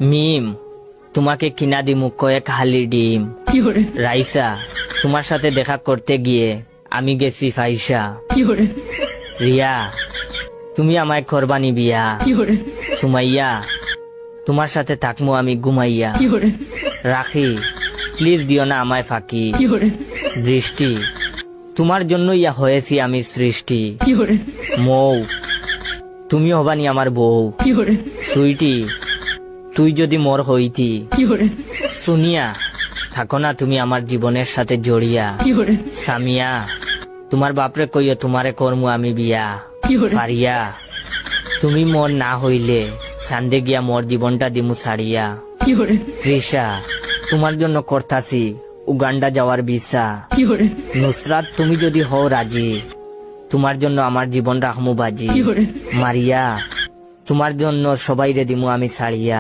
মিম, তোমাকে কিনা দিমু কয়েক হালি ডিম। রাইসা, তোমার সাথে দেখা করতে গিয়ে আমি গেছি ফাইসা। রিয়া, তুমি আমায় করবানি বিয়া। সুমাইয়া, তোমার সাথে থাকমু আমি ঘুমাইয়া। রাখি, প্লিজ দিও না আমায় ফাঁকি। দৃষ্টি, তোমার জন্য ইয়া হয়েছি আমি সৃষ্টি। মৌ, তুমি হবানি আমার বউ। সুইটি, তুই যদি মোর হইতি। সুনিয়া, থাকো না তুমি আমার জীবনের সাথে জড়িয়া। সামিয়া, তোমার বাপরে কইও তোমারে করমু আমি বিয়া। ফারিয়া, তুমি মোর না হইলে চান্দে গিয়া মোর জীবনটা দিমু সারিয়া। তৃষা, তোমার জন্য করতাছি উগান্ডা যাওয়ার ভিসা। নুসরাত, তুমি যদি হও রাজি, তোমার জন্য আমার জীবন রাখমু বাজি। মারিয়া, তোমার জন্য সবাই রে দিমু আমি সারিয়া।